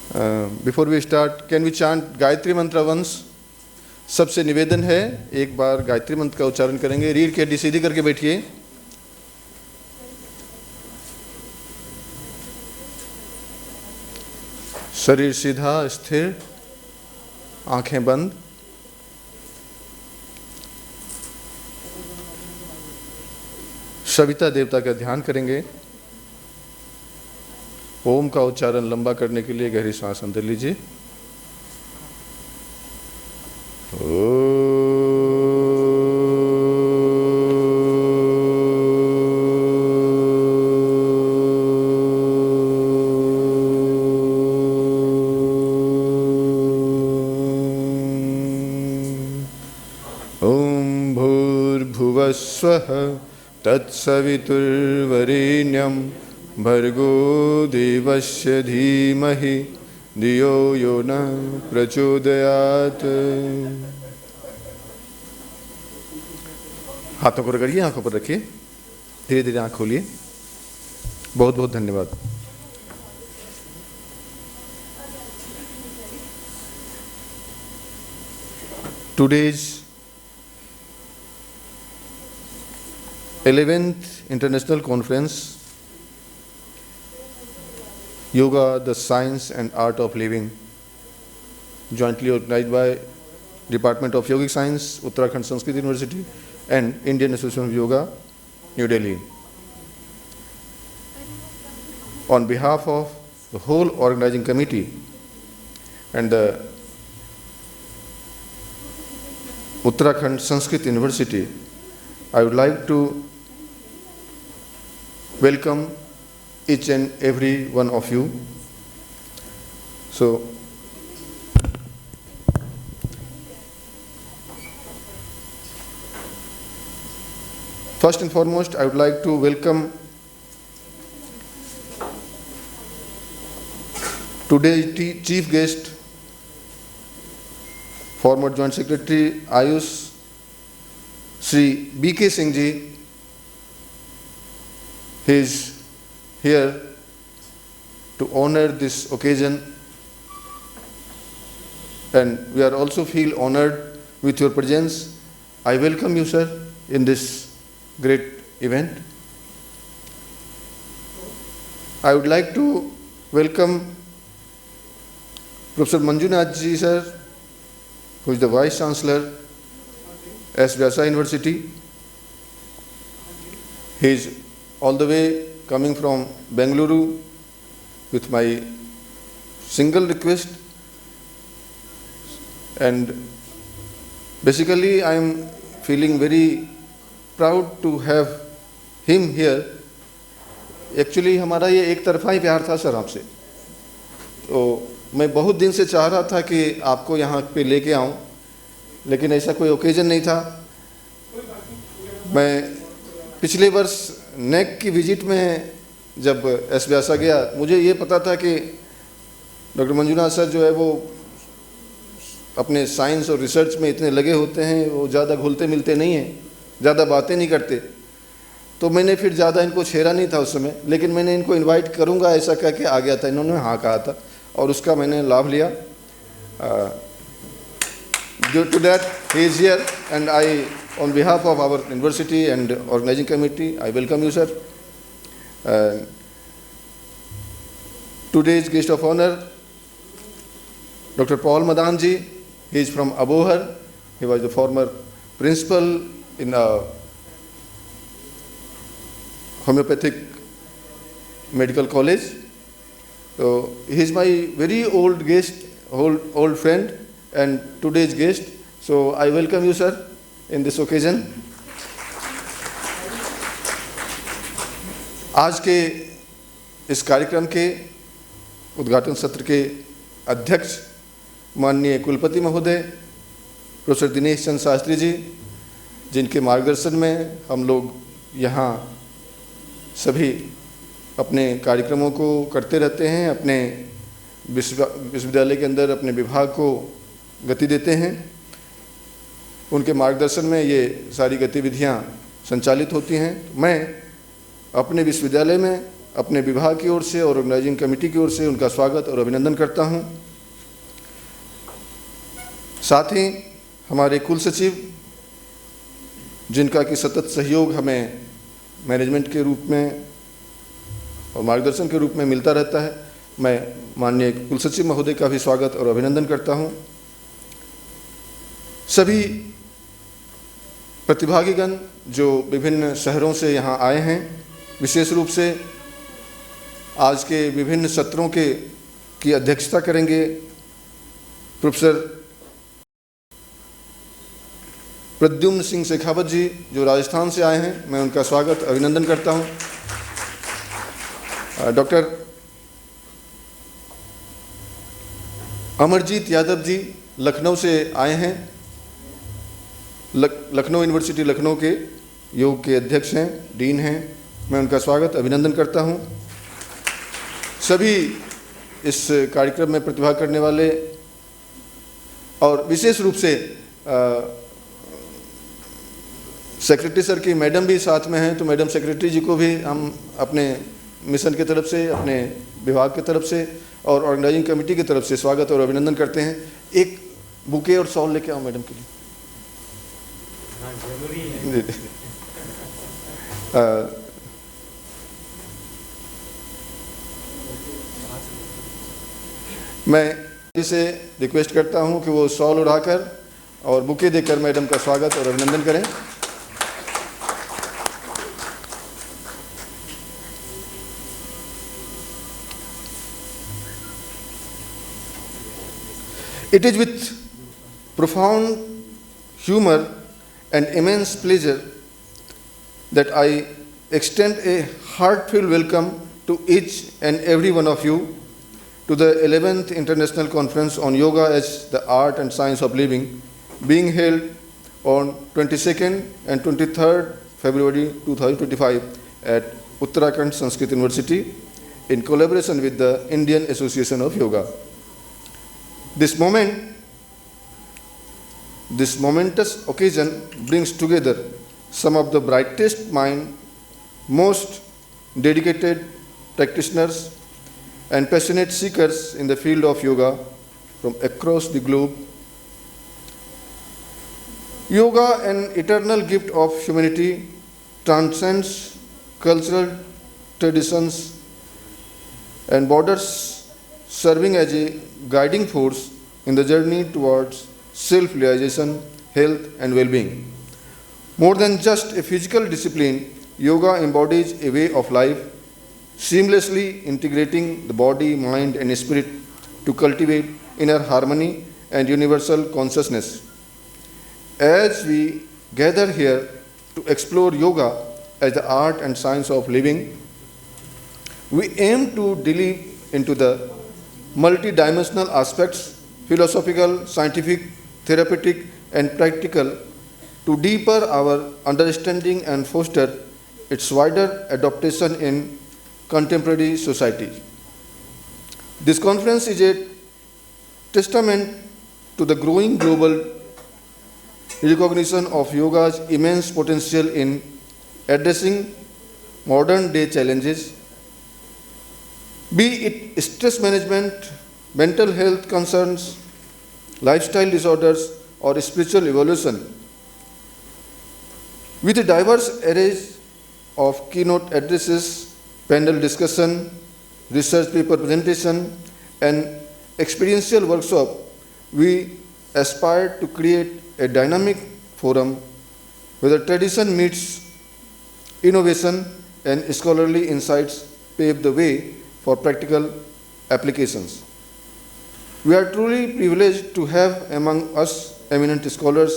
Before we start, can we chant Gayatri मंत्र once? सबसे निवेदन है, एक बार गायत्री मंत्र का उच्चारण करेंगे। रीढ़ की हड्डी सीधी करके बैठिए। शरीर सीधा स्थिर, आंखें बंद। सविता देवता का ध्यान करेंगे। ओम का उच्चारण लंबा करने के लिए गहरी सांस अंदर लीजिए। ओम भूर्भुवस्वः तत्सवितुर्वरेण्यं भर्गो देवस्य धीमहि धियो यो न प्रचोदयात्। हाथों को रगड़िए, आंखों पर रखिए, धीरे धीरे आंख खोलिए। बहुत बहुत धन्यवाद। Today's 11th International Conference, Yoga, the Science and Art of Living, jointly organized by Department of Yogic Science, Uttarakhand Sanskrit University and Indian Association of Yoga, New Delhi. On behalf of the whole organizing committee and the Uttarakhand Sanskrit University, I would like to welcome each and every one of you. So, first and foremost, I would like to welcome today's chief guest, former Joint Secretary Ayush, Sri B.K. Singh ji. He is here to honor this occasion, and we are also feel honored with your presence. I welcome you, sir, in this great event. I would like to welcome Professor Manjunath ji, sir, who is the Vice Chancellor, S. Vyasa University. He is all the way coming from Bengaluru with my single request, and basically I am feeling very proud to have him here. Actually हमारा ये एक तरफा ही प्यार था sir आपसे, तो मैं बहुत दिन से चाह रहा था कि आपको यहाँ पे लेके आऊँ, लेकिन ऐसा कोई ओकेजन नहीं था। मैं पिछले वर्ष नेक की विजिट में जब एस व्यासा गया, मुझे ये पता था कि डॉक्टर मंजुनाथ सर जो है वो अपने साइंस और रिसर्च में इतने लगे होते हैं, वो ज़्यादा घुलते मिलते नहीं हैं, ज़्यादा बातें नहीं करते। तो मैंने फिर ज़्यादा इनको छेड़ा नहीं था उस समय, लेकिन मैंने इनको इनवाइट करूँगा ऐसा कह के आ गया था, इन्होंने हाँ कहा था और उसका मैंने लाभ लिया। Due to that, he is here, and I, on behalf of our university and organizing committee, I welcome you, sir. Today's guest of honor, Dr. Paul Madan ji. He is from Abohar. He was the former principal in a homeopathic medical college. So he is my very old guest, old friend, and today's guest. So I welcome you, sir, in this occasion. आज के इस कार्यक्रम के उद्घाटन सत्र के अध्यक्ष माननीय कुलपति महोदय प्रोफेसर दिनेश चंद्र शास्त्री जी, जिनके मार्गदर्शन में हम लोग यहाँ सभी अपने कार्यक्रमों को करते रहते हैं, अपने विश्वविद्यालय के अंदर अपने विभाग को गति देते हैं। उनके मार्गदर्शन में ये सारी गतिविधियाँ संचालित होती हैं। मैं अपने विश्वविद्यालय में अपने विभाग की ओर से और ऑर्गेनाइजिंग कमेटी की ओर से उनका स्वागत और अभिनंदन करता हूं। साथ ही हमारे कुल सचिव, जिनका कि सतत सहयोग हमें मैनेजमेंट के रूप में और मार्गदर्शन के रूप में मिलता रहता है, मैं माननीय कुल सचिव महोदय का भी स्वागत और अभिनंदन करता हूं। सभी प्रतिभागीगण जो विभिन्न शहरों से यहाँ आए हैं, विशेष रूप से आज के विभिन्न सत्रों की अध्यक्षता करेंगे प्रोफेसर प्रद्युम्न सिंह शेखावत जी, जो राजस्थान से आए हैं, मैं उनका स्वागत अभिनंदन करता हूं। डॉक्टर अमरजीत यादव जी लखनऊ से आए हैं, लखनऊ यूनिवर्सिटी लखनऊ के योग के अध्यक्ष हैं, डीन हैं, मैं उनका स्वागत अभिनंदन करता हूं। सभी इस कार्यक्रम में प्रतिभाग करने वाले और विशेष रूप से सेक्रेटरी सर की मैडम भी साथ में हैं, तो मैडम सेक्रेटरी जी को भी हम अपने मिशन की तरफ से, अपने विभाग की तरफ से और ऑर्गेनाइजिंग कमेटी की तरफ से स्वागत और अभिनंदन करते हैं। एक बुके और शॉल लेके आओ मैडम के लिए। मैं इसे रिक्वेस्ट करता हूं कि वो शॉल उड़ाकर और बुके देकर मैडम का स्वागत और अभिनंदन करें। It is with profound humor and immense pleasure that I extend a heartfelt welcome to each and every one of you to the 11th International Conference on Yoga as the Art and Science of Living, being held on 22nd and 23rd February 2025 at Uttarakhand Sanskrit University in collaboration with the Indian Association of Yoga. This momentous occasion brings together some of the brightest minds, most dedicated practitioners and passionate seekers in the field of yoga from across the globe. Yoga, an eternal gift of humanity, transcends cultural traditions and borders, serving as a guiding force in the journey towards self-realization, health, and well-being. More than just a physical discipline, yoga embodies a way of life, seamlessly integrating the body, mind, and spirit to cultivate inner harmony and universal consciousness. As we gather here to explore yoga as the art and science of living, we aim to delve into the multidimensional aspects, philosophical, scientific, therapeutic, and practical, to deeper our understanding and foster its wider adaptation in contemporary society. This conference is a testament to the growing global recognition of yoga's immense potential in addressing modern day challenges, be it stress management, mental health concerns, lifestyle disorders, or spiritual evolution. With a diverse array of keynote addresses, panel discussion, research paper presentation, and experiential workshop, we aspire to create a dynamic forum where the tradition meets innovation and scholarly insights pave the way for practical applications. We are truly privileged to have among us eminent scholars,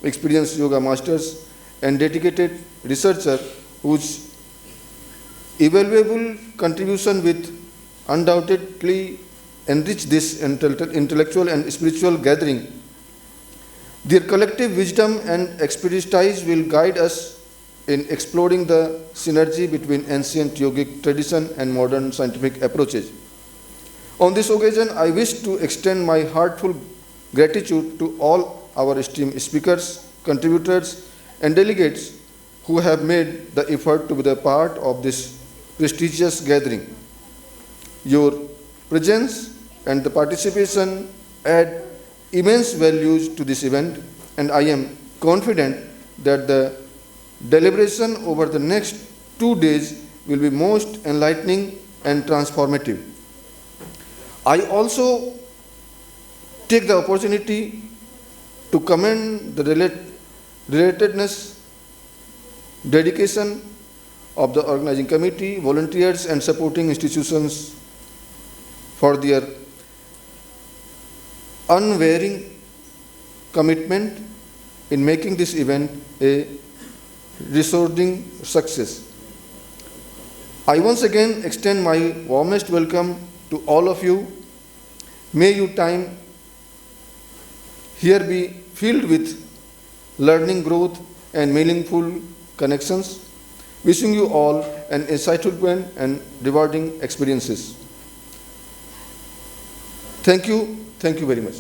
experienced yoga masters, and dedicated researchers whose invaluable contribution will undoubtedly enrich this intellectual and spiritual gathering. Their collective wisdom and expertise will guide us in exploring the synergy between ancient yogic tradition and modern scientific approaches. On this occasion, I wish to extend my heartfelt gratitude to all our esteemed speakers, contributors, and delegates who have made the effort to be the part of this prestigious gathering. Your presence and the participation add immense values to this event, and I am confident that the deliberation over the next 2 days will be most enlightening and transformative. I also take the opportunity to commend the relatedness, dedication of the organizing committee, volunteers, and supporting institutions for their unwavering commitment in making this event a resounding success. I once again extend my warmest welcome to all of you. May your time here be filled with learning, growth, and meaningful connections. Wishing you all an insightful and rewarding experiences. Thank you very much.